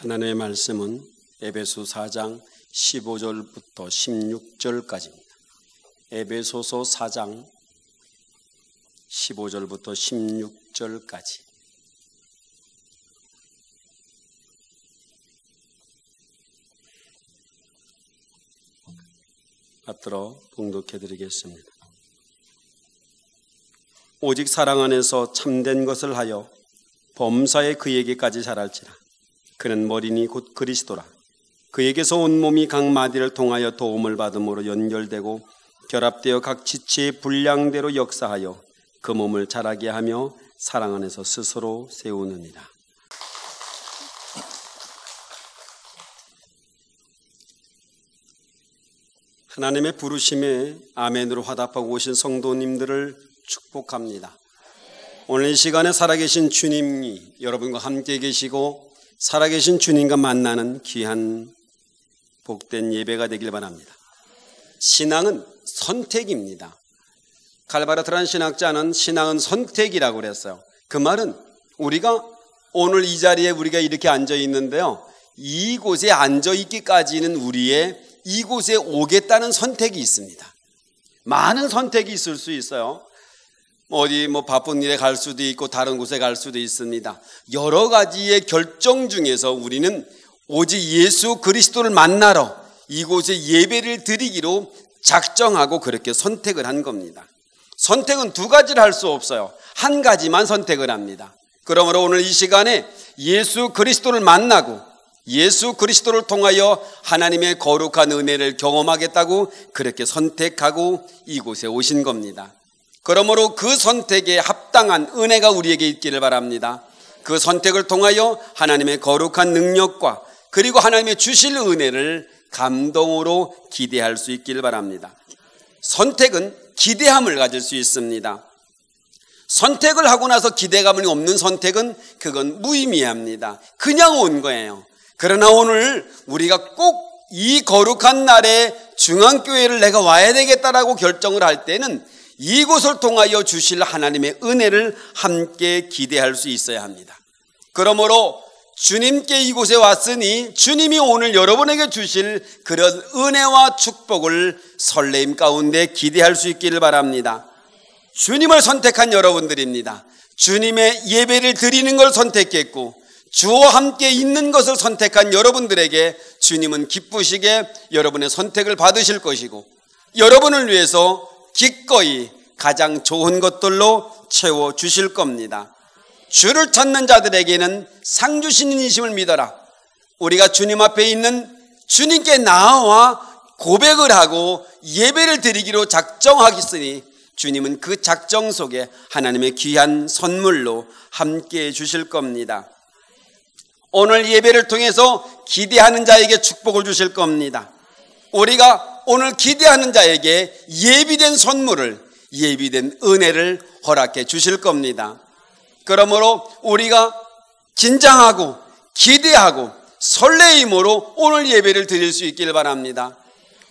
하나님의 말씀은 에베소 4장 15절부터 16절까지입니다. 에베소서 4장 15절부터 16절까지. 받들어 봉독해 드리겠습니다. 오직 사랑 안에서 참된 것을 하여 범사에 그에게까지 자랄지라. 그는 머리니 곧 그리스도라. 그에게서 온 몸이 각 마디를 통하여 도움을 받음으로 연결되고 결합되어 각 지체의 분량대로 역사하여 그 몸을 자라게 하며 사랑 안에서 스스로 세우느니라. 하나님의 부르심에 아멘으로 화답하고 오신 성도님들을 축복합니다. 오늘 이 시간에 살아계신 주님이 여러분과 함께 계시고 살아계신 주님과 만나는 귀한 복된 예배가 되길 바랍니다. 신앙은 선택입니다. 칼바르트라는 신학자는 신앙은 선택이라고 그랬어요. 그 말은 우리가 오늘 이 자리에 우리가 이렇게 앉아 있는데요, 이곳에 앉아 있기까지는 우리의 이곳에 오겠다는 선택이 있습니다. 많은 선택이 있을 수 있어요. 어디 바쁜 일에 갈 수도 있고 다른 곳에 갈 수도 있습니다. 여러 가지의 결정 중에서 우리는 오직 예수 그리스도를 만나러 이곳에 예배를 드리기로 작정하고 그렇게 선택을 한 겁니다. 선택은 두 가지를 할 수 없어요. 한 가지만 선택을 합니다. 그러므로 오늘 이 시간에 예수 그리스도를 만나고 예수 그리스도를 통하여 하나님의 거룩한 은혜를 경험하겠다고 그렇게 선택하고 이곳에 오신 겁니다. 그러므로 그 선택에 합당한 은혜가 우리에게 있기를 바랍니다. 그 선택을 통하여 하나님의 거룩한 능력과 그리고 하나님의 주실 은혜를 감동으로 기대할 수 있기를 바랍니다. 선택은 기대함을 가질 수 있습니다. 선택을 하고 나서 기대감이 없는 선택은 그건 무의미합니다. 그냥 온 거예요. 그러나 오늘 우리가 꼭 이 거룩한 날에 중앙교회를 내가 와야 되겠다라고 결정을 할 때는 이곳을 통하여 주실 하나님의 은혜를 함께 기대할 수 있어야 합니다. 그러므로 주님께 이곳에 왔으니 주님이 오늘 여러분에게 주실 그런 은혜와 축복을 설레임 가운데 기대할 수 있기를 바랍니다. 주님을 선택한 여러분들입니다. 주님의 예배를 드리는 걸 선택했고 주와 함께 있는 것을 선택한 여러분들에게 주님은 기쁘시게 여러분의 선택을 받으실 것이고 여러분을 위해서 기꺼이 가장 좋은 것들로 채워주실 겁니다. 주를 찾는 자들에게는 상 주시는 이심을 믿어라. 우리가 주님 앞에 있는 주님께 나와 고백을 하고 예배를 드리기로 작정하겠으니 주님은 그 작정 속에 하나님의 귀한 선물로 함께해 주실 겁니다. 오늘 예배를 통해서 기대하는 자에게 축복을 주실 겁니다. 우리가 오늘 기대하는 자에게 예비된 선물을, 예비된 은혜를 허락해 주실 겁니다. 그러므로 우리가 긴장하고 기대하고 설레임으로 오늘 예배를 드릴 수 있기를 바랍니다.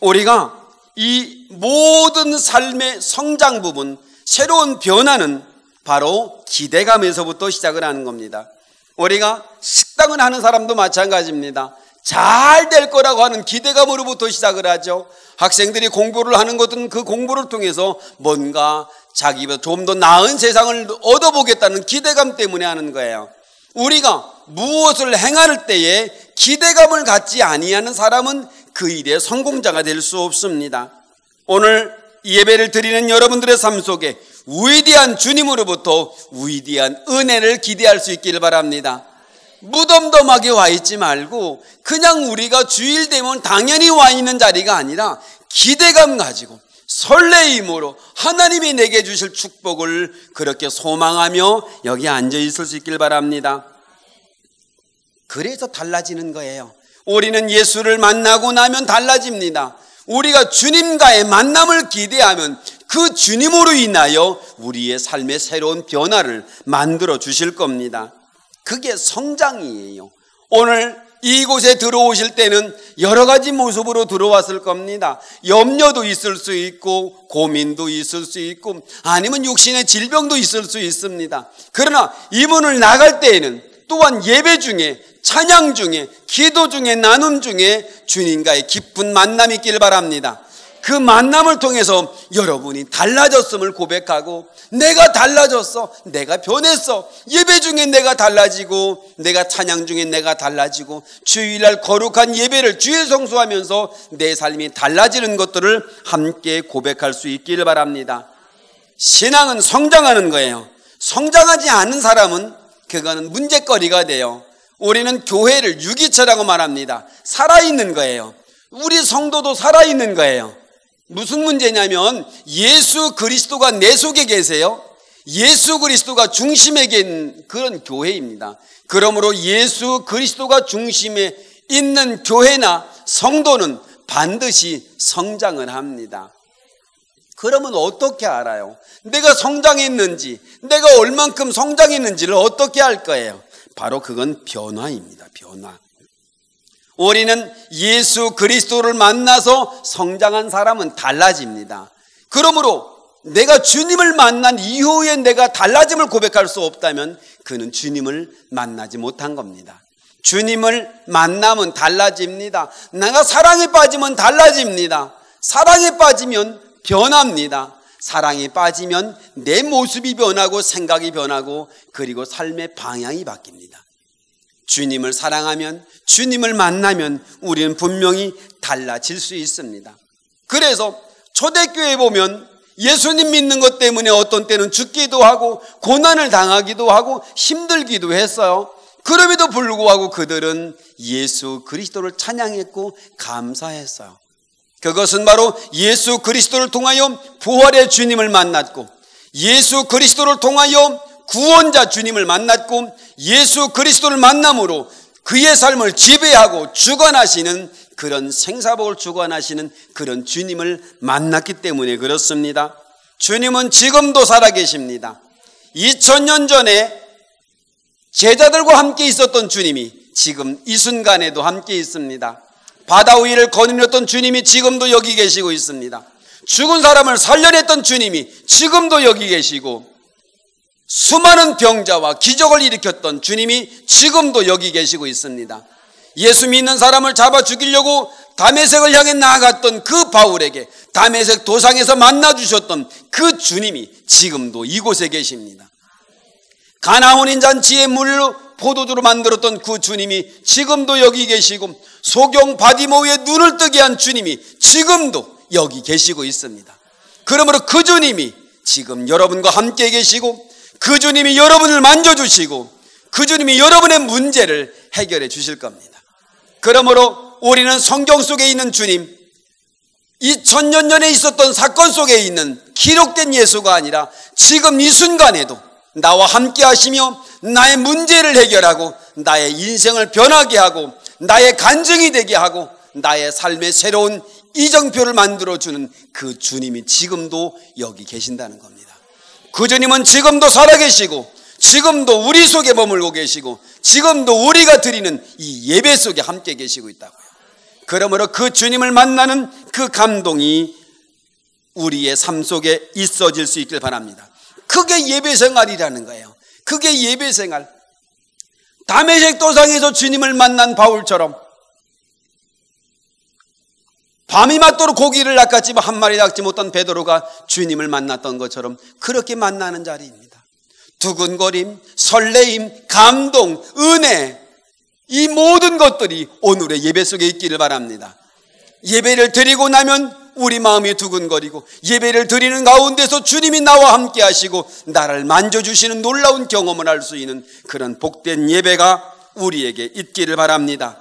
우리가 이 모든 삶의 성장 부분, 새로운 변화는 바로 기대감에서부터 시작을 하는 겁니다. 우리가 식당을 하는 사람도 마찬가지입니다. 잘 될 거라고 하는 기대감으로부터 시작을 하죠. 학생들이 공부를 하는 것은 그 공부를 통해서 뭔가 자기보다 좀 더 나은 세상을 얻어보겠다는 기대감 때문에 하는 거예요. 우리가 무엇을 행할 때에 기대감을 갖지 아니하는 사람은 그 일의 성공자가 될 수 없습니다. 오늘 예배를 드리는 여러분들의 삶 속에 위대한 주님으로부터 위대한 은혜를 기대할 수 있기를 바랍니다. 무덤덤하게 와 있지 말고 그냥 우리가 주일 되면 당연히 와 있는 자리가 아니라 기대감 가지고 설레임으로 하나님이 내게 주실 축복을 그렇게 소망하며 여기 앉아 있을 수 있길 바랍니다. 그래서 달라지는 거예요. 우리는 예수를 만나고 나면 달라집니다. 우리가 주님과의 만남을 기대하면 그 주님으로 인하여 우리의 삶의 새로운 변화를 만들어 주실 겁니다. 그게 성장이에요. 오늘 이곳에 들어오실 때는 여러 가지 모습으로 들어왔을 겁니다. 염려도 있을 수 있고 고민도 있을 수 있고 아니면 육신의 질병도 있을 수 있습니다. 그러나 이 문을 나갈 때에는 또한 예배 중에 찬양 중에, 기도 중에, 나눔 중에 주님과의 깊은 만남이 있길 바랍니다. 그 만남을 통해서 여러분이 달라졌음을 고백하고, 내가 달라졌어, 내가 변했어, 예배 중에 내가 달라지고, 내가 찬양 중에 내가 달라지고, 주일날 거룩한 예배를 주일 성수하면서 내 삶이 달라지는 것들을 함께 고백할 수 있길 바랍니다. 신앙은 성장하는 거예요. 성장하지 않은 사람은 그거는 문제거리가 돼요. 우리는 교회를 유기체라고 말합니다. 살아있는 거예요. 우리 성도도 살아있는 거예요. 무슨 문제냐면 예수 그리스도가 내 속에 계세요. 예수 그리스도가 중심에 계신 그런 교회입니다. 그러므로 예수 그리스도가 중심에 있는 교회나 성도는 반드시 성장을 합니다. 그러면 어떻게 알아요? 내가 성장했는지, 내가 얼만큼 성장했는지를 어떻게 알 거예요? 바로 그건 변화입니다. 변화. 우리는 예수 그리스도를 만나서 성장한 사람은 달라집니다. 그러므로 내가 주님을 만난 이후에 내가 달라짐을 고백할 수 없다면 그는 주님을 만나지 못한 겁니다. 주님을 만나면 달라집니다. 내가 사랑에 빠지면 달라집니다. 사랑에 빠지면 변합니다. 사랑에 빠지면 내 모습이 변하고 생각이 변하고 그리고 삶의 방향이 바뀝니다. 주님을 사랑하면, 주님을 만나면 우리는 분명히 달라질 수 있습니다. 그래서 초대교회에 보면 예수님 믿는 것 때문에 어떤 때는 죽기도 하고 고난을 당하기도 하고 힘들기도 했어요. 그럼에도 불구하고 그들은 예수 그리스도를 찬양했고 감사했어요. 그것은 바로 예수 그리스도를 통하여 부활의 주님을 만났고, 예수 그리스도를 통하여 구원자 주님을 만났고, 예수 그리스도를 만남으로 그의 삶을 지배하고 주관하시는 그런 생사복을 주관하시는 그런 주님을 만났기 때문에 그렇습니다. 주님은 지금도 살아계십니다. 2000년 전에 제자들과 함께 있었던 주님이 지금 이 순간에도 함께 있습니다. 바다 위를 거닐었던 주님이 지금도 여기 계시고 있습니다. 죽은 사람을 살려냈던 주님이 지금도 여기 계시고, 수많은 병자와 기적을 일으켰던 주님이 지금도 여기 계시고 있습니다. 예수 믿는 사람을 잡아 죽이려고 다메섹을 향해 나아갔던 그 바울에게 다메섹 도상에서 만나주셨던 그 주님이 지금도 이곳에 계십니다. 가나 혼인 잔치의 물로 포도주로 만들었던 그 주님이 지금도 여기 계시고, 소경 바디모의 눈을 뜨게 한 주님이 지금도 여기 계시고 있습니다. 그러므로 그 주님이 지금 여러분과 함께 계시고, 그 주님이 여러분을 만져주시고, 그 주님이 여러분의 문제를 해결해 주실 겁니다. 그러므로 우리는 성경 속에 있는 주님, 2000년 전에 있었던 사건 속에 있는 기록된 예수가 아니라 지금 이 순간에도 나와 함께 하시며 나의 문제를 해결하고 나의 인생을 변하게 하고 나의 간증이 되게 하고 나의 삶의 새로운 이정표를 만들어주는 그 주님이 지금도 여기 계신다는 겁니다. 그 주님은 지금도 살아계시고, 지금도 우리 속에 머물고 계시고, 지금도 우리가 드리는 이 예배 속에 함께 계시고 있다고요. 그러므로 그 주님을 만나는 그 감동이 우리의 삶 속에 있어질 수 있길 바랍니다. 그게 예배 생활이라는 거예요. 그게 예배 생활. 다메섹 도상에서 주님을 만난 바울처럼 밤이 맞도록 고기를 낚았지만 한 마리 낚지 못한 베드로가 주님을 만났던 것처럼 그렇게 만나는 자리입니다. 두근거림, 설레임, 감동, 은혜, 이 모든 것들이 오늘의 예배 속에 있기를 바랍니다. 예배를 드리고 나면 우리 마음이 두근거리고, 예배를 드리는 가운데서 주님이 나와 함께 하시고 나를 만져주시는 놀라운 경험을 할 수 있는 그런 복된 예배가 우리에게 있기를 바랍니다.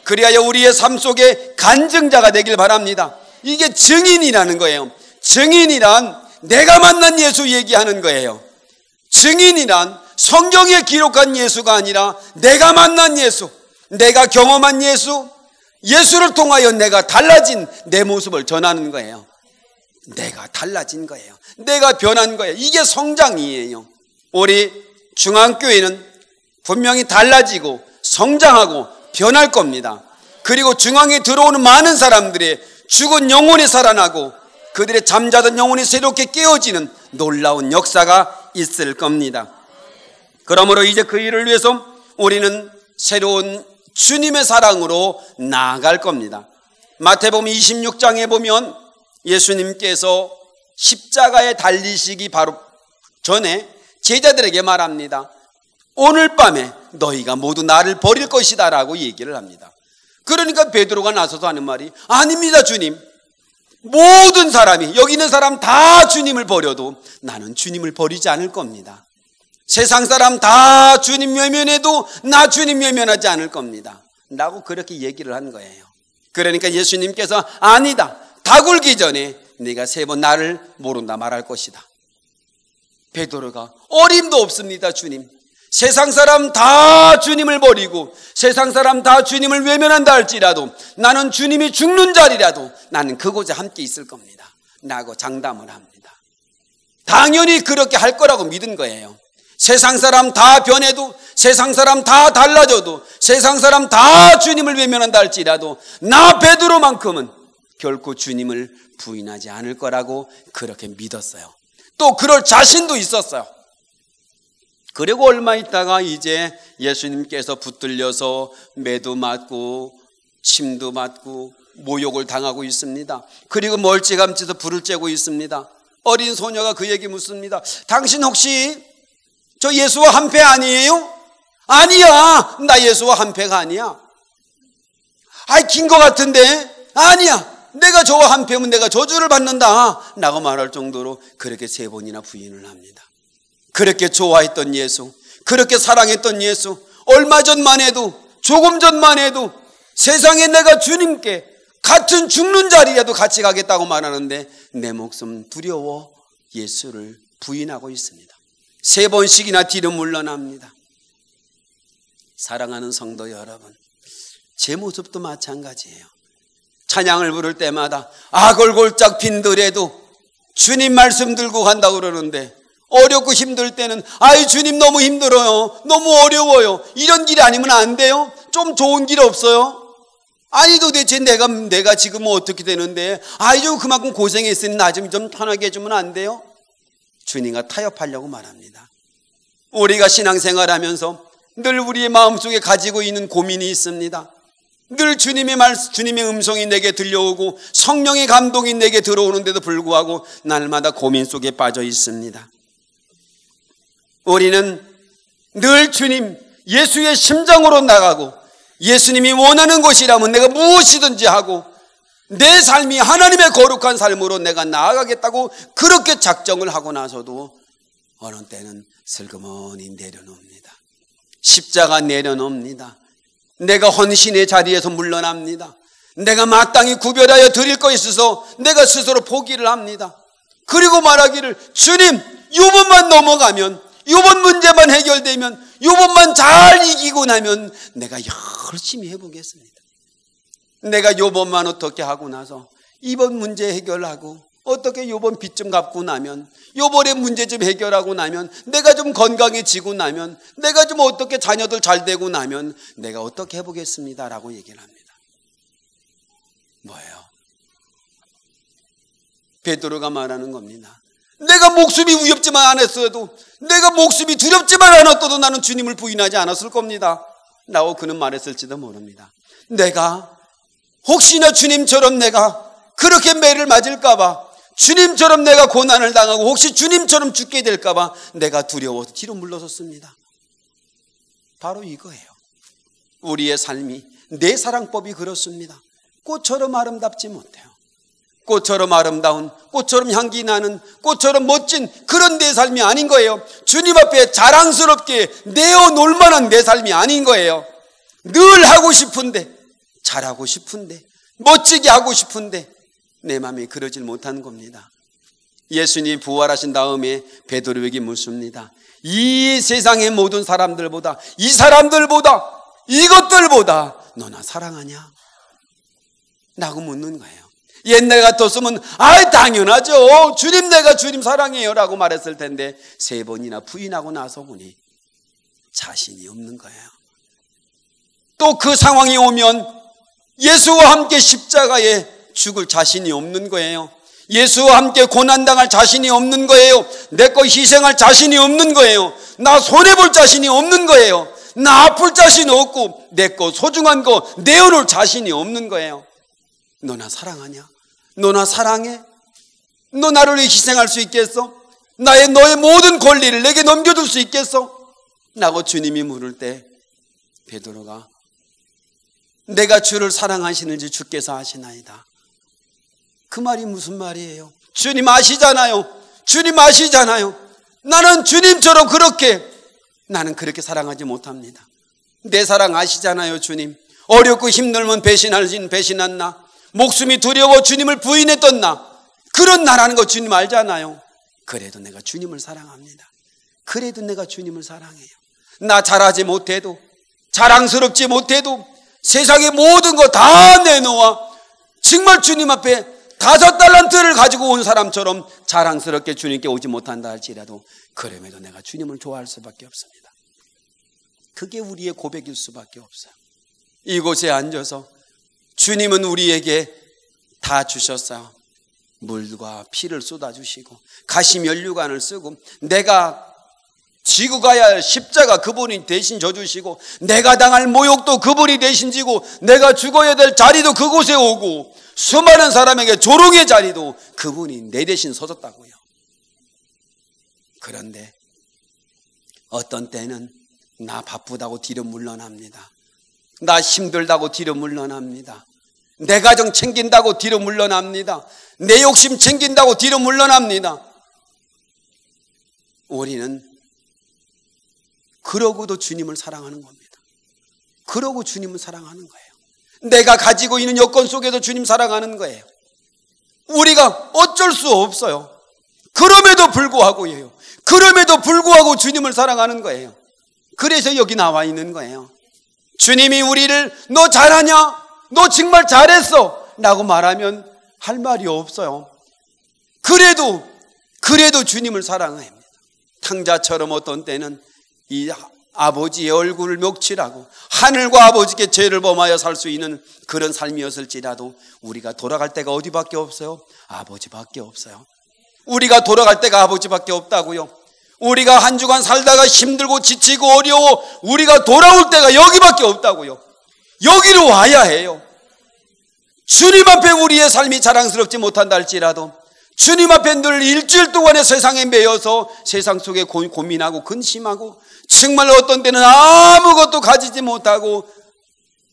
그리하여 우리의 삶 속에 간증자가 되길 바랍니다. 이게 증인이라는 거예요. 증인이란 내가 만난 예수 얘기하는 거예요. 증인이란 성경에 기록한 예수가 아니라 내가 만난 예수, 내가 경험한 예수, 예수를 통하여 내가 달라진 내 모습을 전하는 거예요. 내가 달라진 거예요. 내가 변한 거예요. 이게 성장이에요. 우리 중앙교회는 분명히 달라지고 성장하고 변할 겁니다. 그리고 중앙에 들어오는 많은 사람들의 죽은 영혼이 살아나고 그들의 잠자던 영혼이 새롭게 깨어지는 놀라운 역사가 있을 겁니다. 그러므로 이제 그 일을 위해서 우리는 새로운 주님의 사랑으로 나아갈 겁니다. 마태복음 26장에 보면 예수님께서 십자가에 달리시기 바로 전에 제자들에게 말합니다. 오늘 밤에 너희가 모두 나를 버릴 것이다 라고 얘기를 합니다. 그러니까 베드로가 나서서 하는 말이 아닙니다 주님. 모든 사람이 여기 있는 사람 다 주님을 버려도 나는 주님을 버리지 않을 겁니다. 세상 사람 다 주님 외면해도 나 주님 외면하지 않을 겁니다 라고 그렇게 얘기를 한 거예요. 그러니까 예수님께서 아니다. 다 굴기 전에 네가 3번 나를 모른다 말할 것이다. 베드로가 어림도 없습니다 주님. 세상 사람 다 주님을 버리고 세상 사람 다 주님을 외면한다 할지라도 나는 주님이 죽는 자리라도 나는 그곳에 함께 있을 겁니다 라고 장담을 합니다. 당연히 그렇게 할 거라고 믿은 거예요. 세상 사람 다 변해도 세상 사람 다 달라져도 세상 사람 다 주님을 외면한다 할지라도 나 베드로만큼은 결코 주님을 부인하지 않을 거라고 그렇게 믿었어요. 또 그럴 자신도 있었어요. 그리고 얼마 있다가 이제 예수님께서 붙들려서 매도 맞고 침도 맞고 모욕을 당하고 있습니다. 그리고 멀찌감치서 불을 쬐고 있습니다. 어린 소녀가 그에게 묻습니다. 당신 혹시 저 예수와 한패 아니에요? 아니야. 나 예수와 한패가 아니야. 아이 긴 것 같은데 아니야. 내가 저와 한패면 내가 저주를 받는다 라고 말할 정도로 그렇게 3번이나 부인을 합니다. 그렇게 좋아했던 예수, 그렇게 사랑했던 예수, 얼마 전만 해도 조금 전만 해도 세상에 내가 주님께 같은 죽는 자리라도 같이 가겠다고 말하는데 내 목숨 두려워 예수를 부인하고 있습니다. 3번씩이나 뒤로 물러납니다. 사랑하는 성도 여러분, 제 모습도 마찬가지예요. 찬양을 부를 때마다 아골골짝 빈들에도 주님 말씀 들고 간다고 그러는데 어렵고 힘들 때는 아이 주님 너무 힘들어요. 너무 어려워요. 이런 길이 아니면 안 돼요? 좀 좋은 길 없어요? 아니 도대체 내가 지금 어떻게 되는데 아이 좀 그만큼 고생했으니 나 좀 편하게 해주면 안 돼요? 주님과 타협하려고 말합니다. 우리가 신앙생활하면서 늘 우리의 마음속에 가지고 있는 고민이 있습니다. 늘 주님의 음성이 내게 들려오고 성령의 감동이 내게 들어오는데도 불구하고 날마다 고민 속에 빠져 있습니다. 우리는 늘 주님 예수의 심정으로 나가고 예수님이 원하는 것이라면 내가 무엇이든지 하고 내 삶이 하나님의 거룩한 삶으로 내가 나아가겠다고 그렇게 작정을 하고 나서도 어느 때는 슬그머니 내려놓습니다. 십자가 내려놓습니다. 내가 헌신의 자리에서 물러납니다. 내가 마땅히 구별하여 드릴 것이 있어서 내가 스스로 포기를 합니다. 그리고 말하기를 주님 요번만 넘어가면 요번 문제만 해결되면 요번만 잘 이기고 나면 내가 열심히 해보겠습니다. 내가 요번만 어떻게 하고 나서 이번 문제 해결하고 어떻게 요번 빚 좀 갚고 나면 요번에 문제 좀 해결하고 나면 내가 좀 건강해지고 나면 내가 좀 어떻게 자녀들 잘 되고 나면 내가 어떻게 해보겠습니다 라고 얘기를 합니다. 뭐예요? 베드로가 말하는 겁니다. 내가 목숨이 위협지만 않았어도 내가 목숨이 두렵지만 않았어도 나는 주님을 부인하지 않았을 겁니다 라고 그는 말했을지도 모릅니다. 내가 혹시나 주님처럼 내가 그렇게 매를 맞을까 봐 주님처럼 내가 고난을 당하고 혹시 주님처럼 죽게 될까 봐 내가 두려워서 뒤로 물러섰습니다. 바로 이거예요. 우리의 삶이 내 사랑법이 그렇습니다. 꽃처럼 아름답지 못해요. 꽃처럼 아름다운, 꽃처럼 향기 나는, 꽃처럼 멋진 그런 내 삶이 아닌 거예요. 주님 앞에 자랑스럽게 내어놓을 만한 내 삶이 아닌 거예요. 늘 하고 싶은데, 잘하고 싶은데, 멋지게 하고 싶은데 내 마음이 그러질 못한 겁니다. 예수님이 부활하신 다음에 베드로에게 묻습니다. 이 세상의 모든 사람들보다, 이 사람들보다, 이것들보다 너 나 사랑하냐? 라고 묻는 거예요. 옛날 같았으면 아이 당연하죠. 주님 내가 주님 사랑해요 라고 말했을 텐데 3번이나 부인하고 나서 보니 자신이 없는 거예요. 또 그 상황이 오면 예수와 함께 십자가에 죽을 자신이 없는 거예요. 예수와 함께 고난당할 자신이 없는 거예요. 내 거 희생할 자신이 없는 거예요. 나 손해볼 자신이 없는 거예요. 나 아플 자신 없고 내 거 소중한 거 내어놓을 자신이 없는 거예요. 너 나 사랑하냐? 너 나 사랑해? 너 나를 위해 희생할 수 있겠어? 너의 모든 권리를 내게 넘겨줄 수 있겠어? 라고 주님이 물을 때 베드로가 내가 주를 사랑하시는지 주께서 아시나이다. 그 말이 무슨 말이에요? 주님 아시잖아요. 주님 아시잖아요. 나는 주님처럼 나는 그렇게 사랑하지 못합니다. 내 사랑 아시잖아요, 주님. 어렵고 힘들면 배신한 나, 목숨이 두려워 주님을 부인했던 나, 그런 나라는 거 주님 알잖아요. 그래도 내가 주님을 사랑합니다. 그래도 내가 주님을 사랑해요. 나 잘하지 못해도, 자랑스럽지 못해도 세상의 모든 거 다 내놓아 정말 주님 앞에 5달란트를 가지고 온 사람처럼 자랑스럽게 주님께 오지 못한다 할지라도 그럼에도 내가 주님을 좋아할 수밖에 없습니다. 그게 우리의 고백일 수밖에 없어요. 이곳에 앉아서 주님은 우리에게 다 주셨어요. 물과 피를 쏟아주시고 가시면류관을 쓰고 내가 지고 가야 할 십자가 그분이 대신 져주시고 내가 당할 모욕도 그분이 대신 지고 내가 죽어야 될 자리도 그곳에 오고 수많은 사람에게 조롱의 자리도 그분이 내 대신 서줬다고요. 그런데 어떤 때는 나 바쁘다고 뒤로 물러납니다. 나 힘들다고 뒤로 물러납니다. 내 가정 챙긴다고 뒤로 물러납니다. 내 욕심 챙긴다고 뒤로 물러납니다. 우리는 그러고도 주님을 사랑하는 겁니다. 그러고 주님을 사랑하는 거예요. 내가 가지고 있는 여건 속에도 주님 사랑하는 거예요. 우리가 어쩔 수 없어요. 그럼에도 불구하고 주님을 사랑하는 거예요. 그래서 여기 나와 있는 거예요. 주님이 우리를 너 잘하냐? 너 정말 잘했어 라고 말하면 할 말이 없어요. 그래도 주님을 사랑해야 합니다. 탕자처럼 어떤 때는 이 아버지의 얼굴을 멱칠하고 하늘과 아버지께 죄를 범하여 살 수 있는 그런 삶이었을지라도 우리가 돌아갈 때가 어디밖에 없어요? 아버지밖에 없어요. 우리가 돌아갈 때가 아버지밖에 없다고요. 우리가 한 주간 살다가 힘들고 지치고 어려워 우리가 돌아올 때가 여기밖에 없다고요. 여기로 와야 해요. 주님 앞에 우리의 삶이 자랑스럽지 못한다 할지라도 주님 앞에 늘 일주일 동안의 세상에 매여서 세상 속에 고민하고 근심하고 정말 어떤 때는 아무것도 가지지 못하고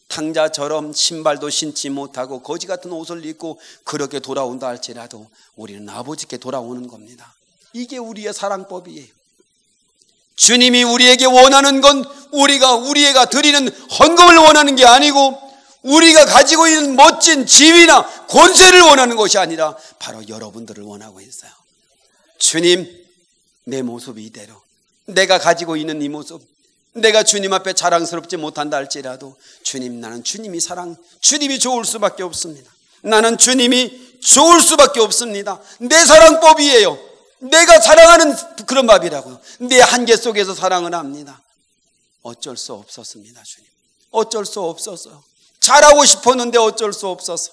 탕자처럼 신발도 신지 못하고 거지 같은 옷을 입고 그렇게 돌아온다 할지라도 우리는 아버지께 돌아오는 겁니다. 이게 우리의 사랑법이에요. 주님이 우리에게 원하는 건 우리가 드리는 헌금을 원하는 게 아니고 우리가 가지고 있는 멋진 지위나 권세를 원하는 것이 아니라 바로 여러분들을 원하고 있어요. 주님, 내 모습이 이대로 내가 가지고 있는 이 모습, 내가 주님 앞에 자랑스럽지 못한다 할지라도 주님, 나는 주님이 좋을 수밖에 없습니다. 나는 주님이 좋을 수밖에 없습니다. 내 사랑법이에요. 내가 사랑하는 그런 밥이라고요. 내 한계 속에서 사랑을 합니다. 어쩔 수 없었습니다. 주님, 어쩔 수 없었어요. 잘하고 싶었는데 어쩔 수 없어서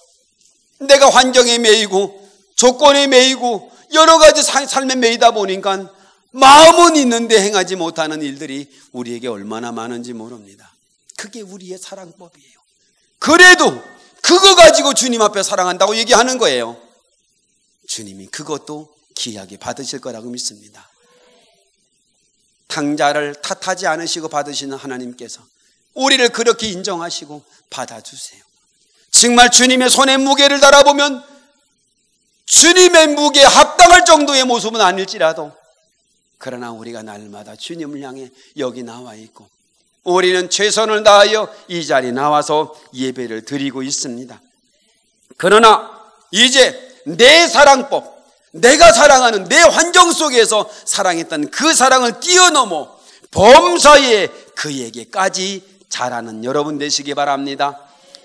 내가 환경에 매이고 조건에 매이고 여러 가지 삶에 매이다 보니까 마음은 있는데 행하지 못하는 일들이 우리에게 얼마나 많은지 모릅니다. 그게 우리의 사랑법이에요. 그래도 그거 가지고 주님 앞에 사랑한다고 얘기하는 거예요. 주님이 그것도 귀하게 받으실 거라고 믿습니다. 탕자를 탓하지 않으시고 받으시는 하나님께서 우리를 그렇게 인정하시고 받아주세요. 정말 주님의 손에 무게를 달아보면 주님의 무게에 합당할 정도의 모습은 아닐지라도 그러나 우리가 날마다 주님을 향해 여기 나와 있고 우리는 최선을 다하여 이 자리에 나와서 예배를 드리고 있습니다. 그러나 이제 내 사랑법, 내가 사랑하는 내 환경 속에서 사랑했던 그 사랑을 뛰어넘어 범사에 그에게까지 잘하는 여러분 되시기 바랍니다.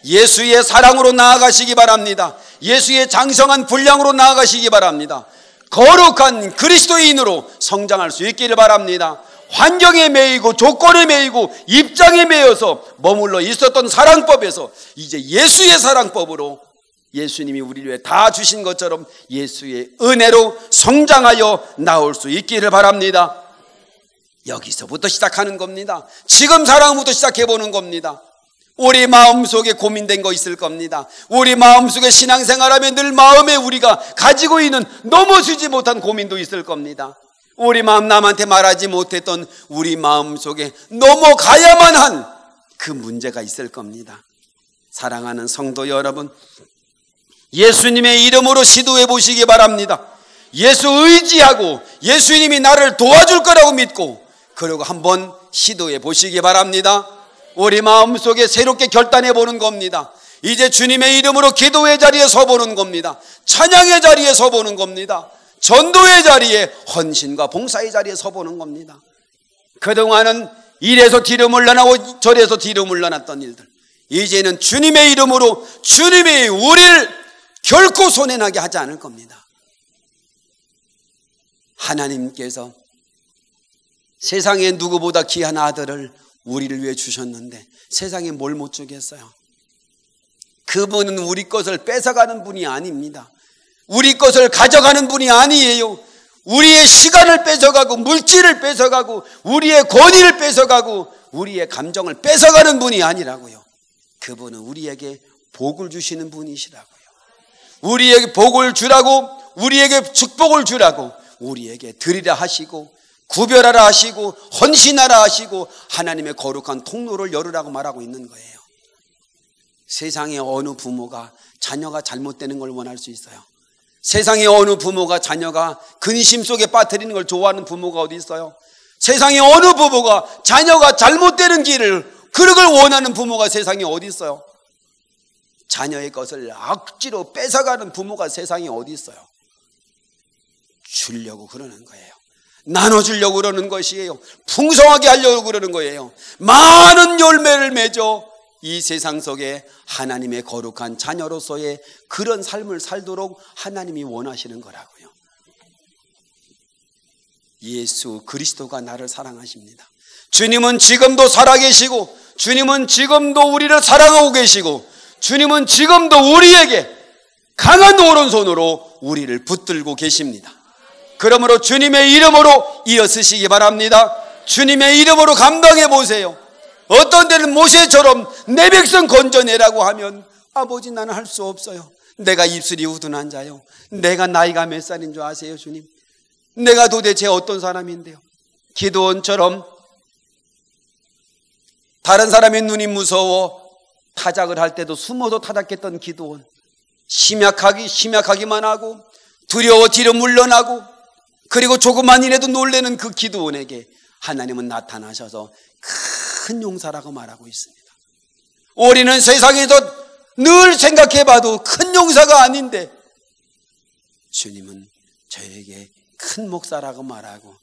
예수의 사랑으로 나아가시기 바랍니다. 예수의 장성한 분량으로 나아가시기 바랍니다. 거룩한 그리스도인으로 성장할 수 있기를 바랍니다. 환경에 매이고 조건에 매이고 입장에 매여서 머물러 있었던 사랑법에서 이제 예수의 사랑법으로 예수님이 우리를 위해 다 주신 것처럼 예수의 은혜로 성장하여 나올 수 있기를 바랍니다. 여기서부터 시작하는 겁니다. 지금 사랑부터 시작해보는 겁니다. 우리 마음속에 고민된 거 있을 겁니다. 우리 마음속에 신앙생활하면 늘 마음에 우리가 가지고 있는 넘어서지 못한 고민도 있을 겁니다. 우리 마음 남한테 말하지 못했던 우리 마음속에 넘어가야만 한 그 문제가 있을 겁니다. 사랑하는 성도 여러분, 예수님의 이름으로 시도해 보시기 바랍니다. 예수 의지하고 예수님이 나를 도와줄 거라고 믿고 그리고 한번 시도해 보시기 바랍니다. 우리 마음속에 새롭게 결단해 보는 겁니다. 이제 주님의 이름으로 기도의 자리에 서보는 겁니다. 찬양의 자리에 서보는 겁니다. 전도의 자리에, 헌신과 봉사의 자리에 서보는 겁니다. 그동안은 이래서 뒤로 물러나고 저래서 뒤로 물러났던 일들, 이제는 주님의 이름으로 주님이 우리를 결코 손해나게 하지 않을 겁니다. 하나님께서 세상에 누구보다 귀한 아들을 우리를 위해 주셨는데 세상에 뭘 못 주겠어요? 그분은 우리 것을 뺏어가는 분이 아닙니다. 우리 것을 가져가는 분이 아니에요. 우리의 시간을 뺏어가고 물질을 뺏어가고 우리의 권위를 뺏어가고 우리의 감정을 뺏어가는 분이 아니라고요. 그분은 우리에게 복을 주시는 분이시라고요. 우리에게 복을 주라고, 우리에게 축복을 주라고, 우리에게 드리라 하시고 구별하라 하시고 헌신하라 하시고 하나님의 거룩한 통로를 열으라고 말하고 있는 거예요. 세상에 어느 부모가 자녀가 잘못되는 걸 원할 수 있어요? 세상에 어느 부모가 자녀가 근심 속에 빠뜨리는 걸 좋아하는 부모가 어디 있어요? 세상에 어느 부모가 자녀가 잘못되는 길을 그걸 원하는 부모가 세상에 어디 있어요? 자녀의 것을 억지로 뺏어가는 부모가 세상에 어디 있어요? 주려고 그러는 거예요. 나눠주려고 그러는 것이에요. 풍성하게 하려고 그러는 거예요. 많은 열매를 맺어 이 세상 속에 하나님의 거룩한 자녀로서의 그런 삶을 살도록 하나님이 원하시는 거라고요. 예수 그리스도가 나를 사랑하십니다. 주님은 지금도 살아계시고 주님은 지금도 우리를 사랑하고 계시고 주님은 지금도 우리에게 강한 오른손으로 우리를 붙들고 계십니다. 그러므로 주님의 이름으로 일어서시기 바랍니다. 주님의 이름으로 감당해 보세요. 어떤 때는 모세처럼 내 백성 건져내라고 하면 아버지 나는 할 수 없어요. 내가 입술이 우둔한 자요. 내가 나이가 몇 살인 줄 아세요 주님? 내가 도대체 어떤 사람인데요? 기드온처럼 다른 사람의 눈이 무서워 타작을 할 때도 숨어서 타작했던 기드온, 심약하기만 하고 두려워 뒤로 물러나고 그리고 조금만 일해도 놀라는 그 기드온에게 하나님은 나타나셔서 큰 용사라고 말하고 있습니다. 우리는 세상에서 늘 생각해봐도 큰 용사가 아닌데 주님은 저에게 큰 목사라고 말하고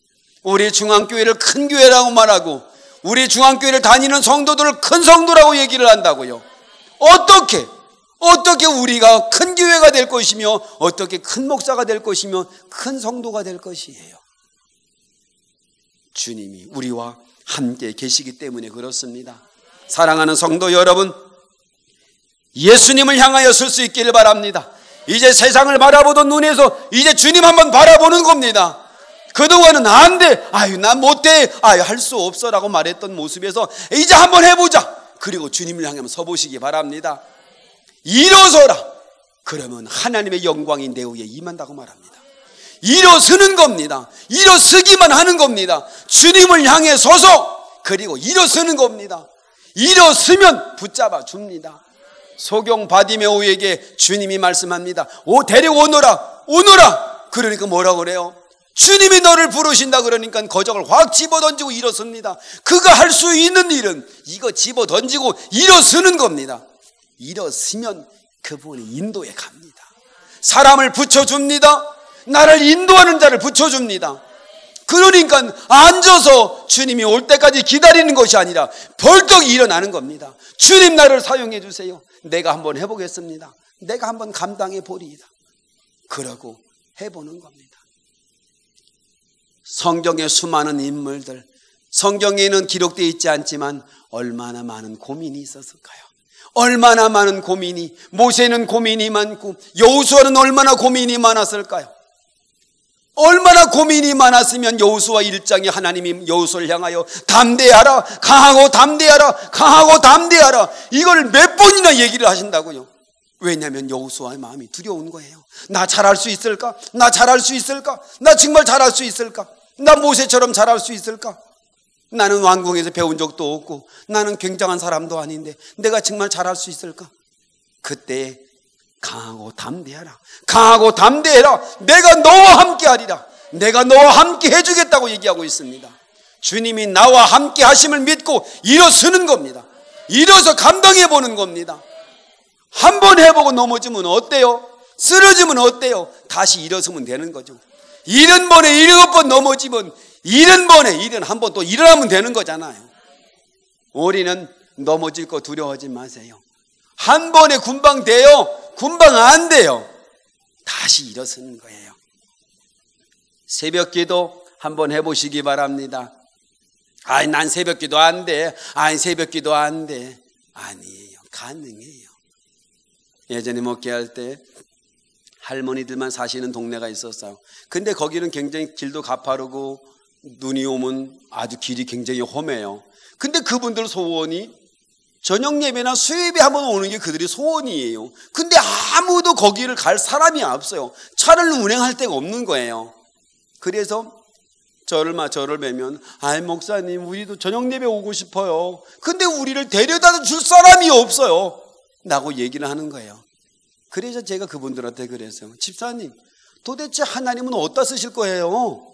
우리 중앙교회를 큰 교회라고 말하고 우리 중앙교회를 다니는 성도들을 큰 성도라고 얘기를 한다고요. 어떻게 우리가 큰 교회가 될 것이며 어떻게 큰 목사가 될 것이며 큰 성도가 될 것이에요? 주님이 우리와 함께 계시기 때문에 그렇습니다. 사랑하는 성도 여러분, 예수님을 향하여 설 수 있기를 바랍니다. 이제 세상을 바라보던 눈에서 이제 주님 한번 바라보는 겁니다. 그동안은 안 돼, 난 못돼, 할 수 없어 라고 말했던 모습에서 이제 한번 해보자. 그리고 주님을 향해 서보시기 바랍니다. 일어서라. 그러면 하나님의 영광이 내 위에 임한다고 말합니다. 일어서는 겁니다. 일어서기만 하는 겁니다. 주님을 향해 서서 그리고 일어서는 겁니다. 일어서면 붙잡아 줍니다. 소경 바디메오에게 주님이 말씀합니다. 데려오너라. 그러니까 뭐라고 그래요? 주님이 너를 부르신다 그러니까 거적을 확 집어던지고 일어섭니다. 그가 할 수 있는 일은 이거 집어던지고 일어서는 겁니다. 일어서면 그분이 인도에 갑니다. 사람을 붙여줍니다. 나를 인도하는 자를 붙여줍니다. 그러니까 앉아서 주님이 올 때까지 기다리는 것이 아니라 벌떡 일어나는 겁니다. 주님 나를 사용해 주세요. 내가 한번 해보겠습니다. 내가 한번 감당해 보리이다. 그러고 해보는 겁니다. 성경의 수많은 인물들, 성경에는 기록되어 있지 않지만 얼마나 많은 고민이 있었을까요? 얼마나 많은 고민이, 모세는 고민이 많고 여호수아는 얼마나 고민이 많았을까요? 얼마나 고민이 많았으면 여호수아 1장에 하나님이 여호수아를 향하여 담대하라, 강하고 담대하라, 강하고 담대하라, 이걸 몇 번이나 얘기를 하신다고요. 왜냐하면 여호수아의 마음이 두려운 거예요. 나 잘할 수 있을까? 나 잘할 수 있을까? 나 정말 잘할 수 있을까? 나 모세처럼 잘할 수 있을까? 나는 왕궁에서 배운 적도 없고 나는 굉장한 사람도 아닌데 내가 정말 잘할 수 있을까? 그때 강하고 담대하라, 강하고 담대해라, 내가 너와 함께 하리라, 내가 너와 함께 해주겠다고 얘기하고 있습니다. 주님이 나와 함께 하심을 믿고 일어서는 겁니다. 일어서 감당해 보는 겁니다. 한 번 해보고 넘어지면 어때요? 쓰러지면 어때요? 다시 일어서면 되는 거죠. 70번에 7번 넘어지면 70번에 71번 또 일어나면 되는 거잖아요. 우리는 넘어질 거 두려워하지 마세요. 한 번에 군방 돼요? 군방 안 돼요. 다시 일어서는 거예요. 새벽 기도 한번 해보시기 바랍니다. 아이, 난 새벽 기도 안 돼. 아이, 새벽 기도 안 돼. 아니에요. 가능해요. 예전에 목회할 때 할머니들만 사시는 동네가 있었어요. 근데 거기는 굉장히 길도 가파르고 눈이 오면 아주 길이 굉장히 험해요. 근데 그분들 소원이 저녁 예배나 수요예배 한번 오는 게 그들의 소원이에요. 근데 아무도 거기를 갈 사람이 없어요. 차를 운행할 데가 없는 거예요. 그래서 저를 뵈면, 아이, 목사님, 우리도 저녁 예배 오고 싶어요. 근데 우리를 데려다 줄 사람이 없어요. 라고 얘기를 하는 거예요. 그래서 제가 그분들한테 그랬어요. 집사님, 도대체 하나님은 어디다 쓰실 거예요?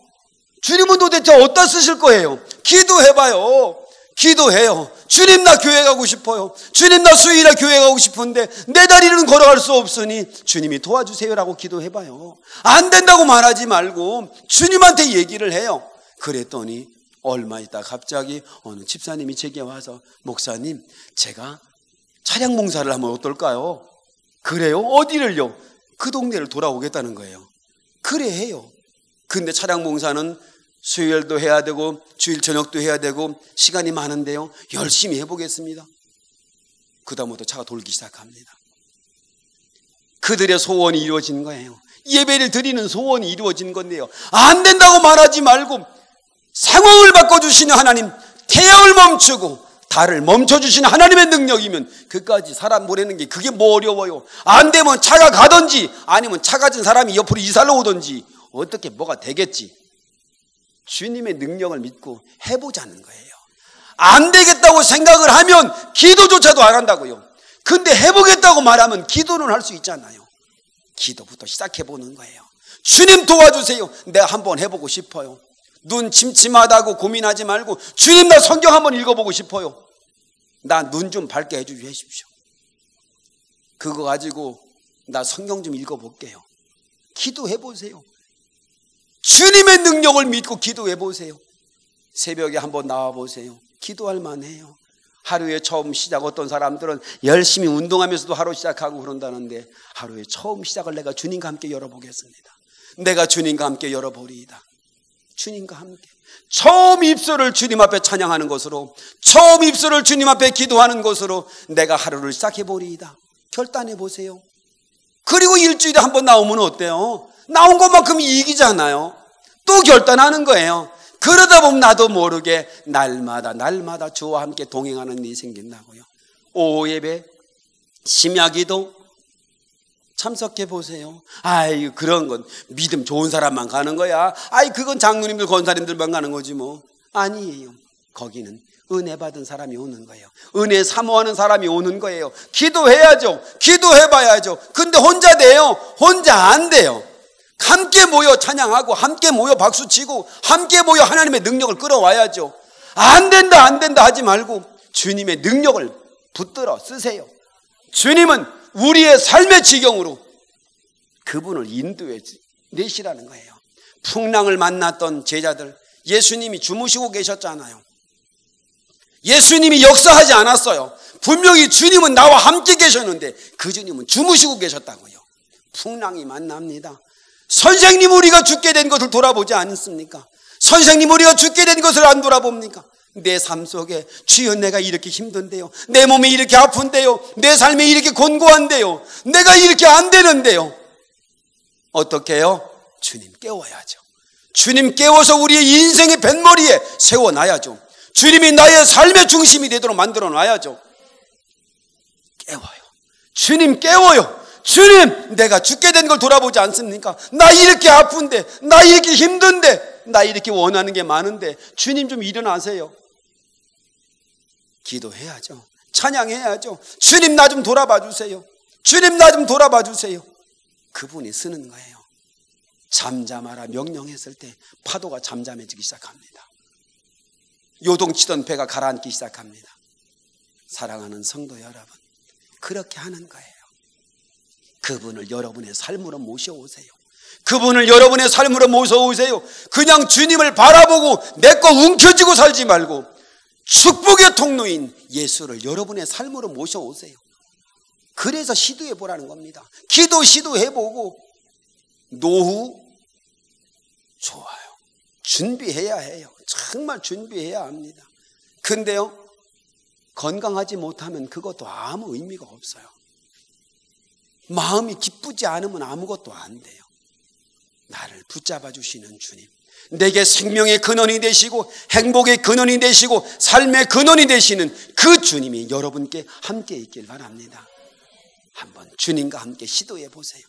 주님은 도대체 어디다 쓰실 거예요? 기도해봐요. 기도해요. 주님, 나 교회 가고 싶어요. 주님, 나 수요일에 교회 가고 싶은데 내 다리는 걸어갈 수 없으니 주님이 도와주세요라고 기도해봐요. 안 된다고 말하지 말고 주님한테 얘기를 해요. 그랬더니 얼마 있다 갑자기 어느 집사님이 제게 와서, 목사님, 제가 차량 봉사를 하면 어떨까요? 그래요? 어디를요? 그 동네를 돌아오겠다는 거예요. 그래, 해요. 근데 차량 봉사는 수요일도 해야 되고 주일 저녁도 해야 되고 시간이 많은데요, 열심히 해보겠습니다. 그 다음부터 차가 돌기 시작합니다. 그들의 소원이 이루어진 거예요. 예배를 드리는 소원이 이루어진 건데요, 안 된다고 말하지 말고 상황을 바꿔주시는 하나님, 태양을 멈추고 달을 멈춰주시는 하나님의 능력이면 그까지 사람 보내는 게 그게 뭐 어려워요. 안 되면 차가 가든지 아니면 차 가진 사람이 옆으로 이사를 오든지 어떻게 뭐가 되겠지. 주님의 능력을 믿고 해보자는 거예요. 안 되겠다고 생각을 하면 기도조차도 안 한다고요. 근데 해보겠다고 말하면 기도는 할 수 있잖아요. 기도부터 시작해보는 거예요. 주님 도와주세요. 내가 한번 해보고 싶어요. 눈 침침하다고 고민하지 말고, 주님, 나 성경 한번 읽어보고 싶어요. 나 눈 좀 밝게 해주십시오. 그거 가지고 나 성경 좀 읽어볼게요. 기도해보세요. 주님의 능력을 믿고 기도해보세요. 새벽에 한번 나와보세요. 기도할 만해요. 하루에 처음 시작, 어떤 사람들은 열심히 운동하면서도 하루 시작하고 그런다는데, 하루에 처음 시작을 내가 주님과 함께 열어보겠습니다. 내가 주님과 함께 열어보리이다. 주님과 함께 처음 입술을 주님 앞에 찬양하는 것으로, 처음 입술을 주님 앞에 기도하는 것으로 내가 하루를 시작해보리이다. 결단해보세요. 그리고 일주일에 한번 나오면 어때요? 나온 것만큼 이익이잖아요. 또 결단하는 거예요. 그러다 보면 나도 모르게 날마다 주와 함께 동행하는 일이 생긴다고요. 오후 예배, 심야기도 참석해 보세요. 아이, 그런 건 믿음 좋은 사람만 가는 거야. 아이, 그건 장로님들, 권사님들만 가는 거지 뭐. 아니에요. 거기는 은혜 받은 사람이 오는 거예요. 은혜 사모하는 사람이 오는 거예요. 기도해야죠. 기도해봐야죠. 근데 혼자 돼요? 혼자 안 돼요. 함께 모여 찬양하고, 함께 모여 박수치고, 함께 모여 하나님의 능력을 끌어와야죠. 안 된다 하지 말고 주님의 능력을 붙들어 쓰세요. 주님은 우리의 삶의 지경으로 그분을 인도해 내시라는 거예요. 풍랑을 만났던 제자들, 예수님이 주무시고 계셨잖아요. 예수님이 역사하지 않았어요. 분명히 주님은 나와 함께 계셨는데 그 주님은 주무시고 계셨다고요. 풍랑이 만납니다. 선생님, 우리가 죽게 된 것을 돌아보지 않습니까? 선생님, 우리가 죽게 된 것을 안 돌아봅니까? 내 삶 속에, 주여, 내가 이렇게 힘든데요, 내 몸이 이렇게 아픈데요, 내 삶이 이렇게 곤고한데요, 내가 이렇게 안 되는데요, 어떻게 해요? 주님 깨워야죠. 주님 깨워서 우리의 인생의 뱃머리에 세워놔야죠. 주님이 나의 삶의 중심이 되도록 만들어 놔야죠. 깨워요. 주님 깨워요. 주님, 내가 죽게 된 걸 돌아보지 않습니까? 나 이렇게 아픈데, 나 이렇게 힘든데, 나 이렇게 원하는 게 많은데 주님 좀 일어나세요. 기도해야죠. 찬양해야죠. 주님 나 좀 돌아봐 주세요. 주님 나 좀 돌아봐 주세요. 그분이 쓰는 거예요. 잠잠하라 명령했을 때 파도가 잠잠해지기 시작합니다. 요동치던 배가 가라앉기 시작합니다. 사랑하는 성도 여러분, 그렇게 하는 거예요. 그분을 여러분의 삶으로 모셔오세요. 그분을 여러분의 삶으로 모셔오세요. 그냥 주님을 바라보고 내 거 움켜쥐고 살지 말고 축복의 통로인 예수를 여러분의 삶으로 모셔오세요. 그래서 시도해보라는 겁니다. 시도해보고 노후 좋아요. 준비해야 해요. 정말 준비해야 합니다. 근데요, 건강하지 못하면 그것도 아무 의미가 없어요. 마음이 기쁘지 않으면 아무것도 안 돼요. 나를 붙잡아 주시는 주님, 내게 생명의 근원이 되시고 행복의 근원이 되시고 삶의 근원이 되시는 그 주님이 여러분께 함께 있길 바랍니다. 한번 주님과 함께 시도해 보세요.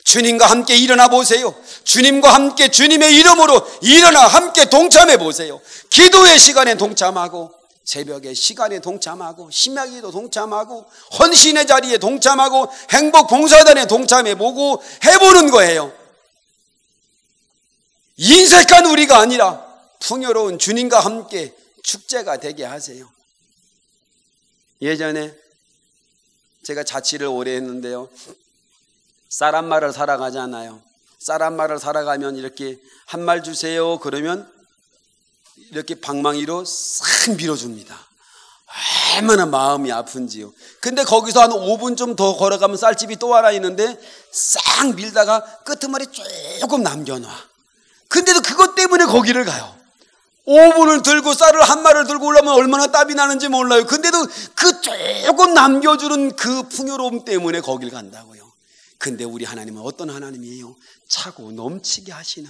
주님과 함께 일어나 보세요. 주님과 함께 주님의 이름으로 일어나 함께 동참해 보세요. 기도의 시간에 동참하고 새벽의 시간에 동참하고 심야기도 동참하고 헌신의 자리에 동참하고 행복 봉사단에 동참해 보고 해보는 거예요. 인색한 우리가 아니라 풍요로운 주님과 함께 축제가 되게 하세요. 예전에 제가 자취를 오래 했는데요, 쌀 한 말을 사러 가잖아요. 쌀 한 말을 사러 가면 이렇게 한 말 주세요 그러면 이렇게 방망이로 싹 밀어줍니다. 얼마나 마음이 아픈지요. 근데 거기서 한 5분 좀 더 걸어가면 쌀집이 또 하나 있는데 싹 밀다가 끄트머리 조금 남겨놔. 근데도 그것 때문에 거기를 가요. 5분을 들고 쌀을 한 마리를 들고 올라오면 얼마나 땀이 나는지 몰라요. 근데도 그 조금 남겨주는 그 풍요로움 때문에 거길 간다고요. 근데 우리 하나님은 어떤 하나님이에요? 차고 넘치게 하시는,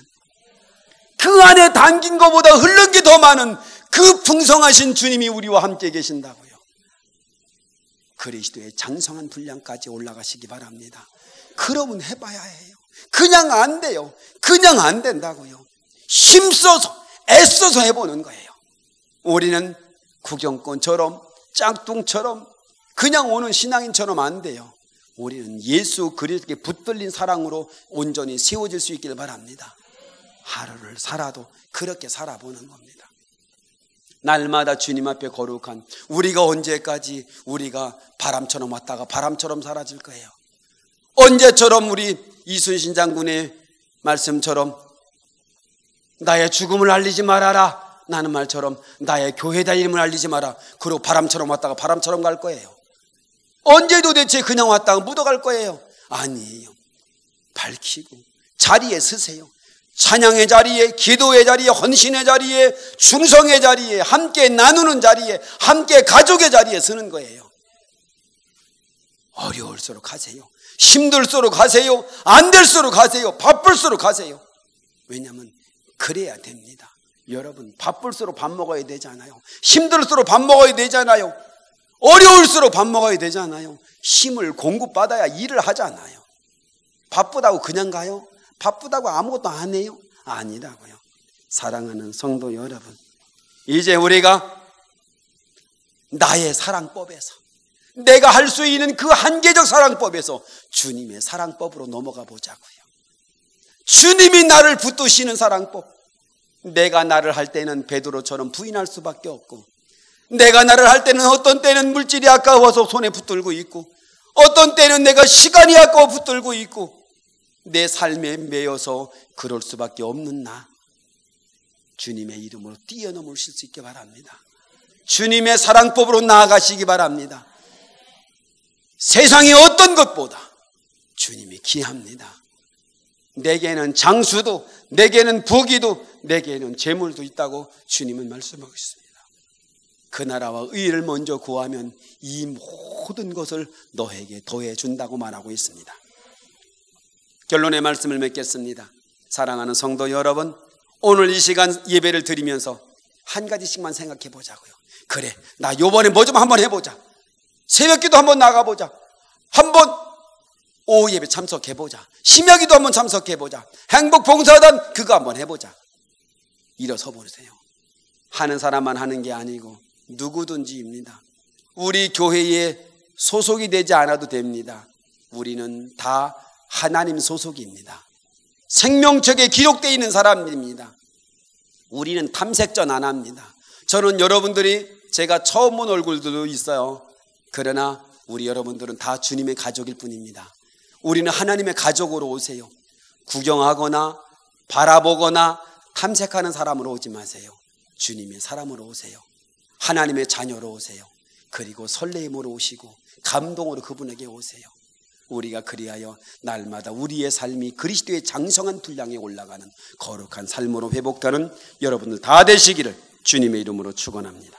그 안에 담긴 것보다 흐른 게 더 많은 그 풍성하신 주님이 우리와 함께 계신다고요. 그리스도의 장성한 분량까지 올라가시기 바랍니다. 그러면 해봐야 해요. 그냥 안 돼요. 그냥 안 된다고요. 힘써서 애써서 해보는 거예요. 우리는 구경꾼처럼 짝퉁처럼 그냥 오는 신앙인처럼 안 돼요. 우리는 예수 그리스도께 붙들린 사랑으로 온전히 세워질 수 있기를 바랍니다. 하루를 살아도 그렇게 살아보는 겁니다. 날마다 주님 앞에 거룩한 우리가 언제까지 우리가 바람처럼 왔다가 바람처럼 사라질 거예요. 언제처럼 우리 이순신 장군의 말씀처럼 나의 죽음을 알리지 말아라, 나는 말처럼 나의 교회 다짐을 알리지 마라. 그리고 바람처럼 왔다가 바람처럼 갈 거예요. 언제 도대체 그냥 왔다가 묻어갈 거예요? 아니에요. 밝히고 자리에 서세요. 찬양의 자리에, 기도의 자리에, 헌신의 자리에, 충성의 자리에, 함께 나누는 자리에, 함께 가족의 자리에 서는 거예요. 어려울수록 가세요. 힘들수록 가세요. 안 될수록 가세요. 바쁠수록 가세요. 왜냐하면 그래야 됩니다. 여러분, 바쁠수록 밥 먹어야 되잖아요. 힘들수록 밥 먹어야 되잖아요. 어려울수록 밥 먹어야 되잖아요. 힘을 공급받아야 일을 하잖아요. 바쁘다고 그냥 가요? 바쁘다고 아무것도 안 해요? 아니라고요. 사랑하는 성도 여러분, 이제 우리가 나의 사랑법에서, 내가 할 수 있는 그 한계적 사랑법에서 주님의 사랑법으로 넘어가 보자고요. 주님이 나를 붙드시는 사랑법. 내가 나를 할 때는 베드로처럼 부인할 수밖에 없고, 내가 나를 할 때는 어떤 때는 물질이 아까워서 손에 붙들고 있고, 어떤 때는 내가 시간이 아까워 붙들고 있고, 내 삶에 매여서 그럴 수밖에 없는 나, 주님의 이름으로 뛰어넘으실 수 있게 바랍니다. 주님의 사랑법으로 나아가시기 바랍니다. 세상의 어떤 것보다 주님이 귀합니다. 내게는 장수도, 내게는 부귀도, 내게는 재물도 있다고 주님은 말씀하고 있습니다. 그 나라와 의를 먼저 구하면 이 모든 것을 너에게 더해 준다고 말하고 있습니다. 결론의 말씀을 맺겠습니다. 사랑하는 성도 여러분, 오늘 이 시간 예배를 드리면서 한 가지씩만 생각해 보자고요. 그래, 나 요번에 뭐 좀 한번 해보자. 새벽기도 한번 나가보자. 한번 오후 예배 참석해보자. 심야기도 한번 참석해보자. 행복봉사단 그거 한번 해보자. 일어서 보세요. 하는 사람만 하는 게 아니고 누구든지입니다. 우리 교회에 소속이 되지 않아도 됩니다. 우리는 다 하나님 소속입니다. 생명책에 기록되어 있는 사람입니다. 우리는 탐색전 안 합니다. 저는 여러분들이 제가 처음 본 얼굴들도 있어요. 그러나 우리 여러분들은 다 주님의 가족일 뿐입니다. 우리는 하나님의 가족으로 오세요. 구경하거나 바라보거나 탐색하는 사람으로 오지 마세요. 주님의 사람으로 오세요. 하나님의 자녀로 오세요. 그리고 설레임으로 오시고 감동으로 그분에게 오세요. 우리가 그리하여 날마다 우리의 삶이 그리스도의 장성한 분량에 올라가는 거룩한 삶으로 회복되는 여러분들 다 되시기를 주님의 이름으로 축원합니다.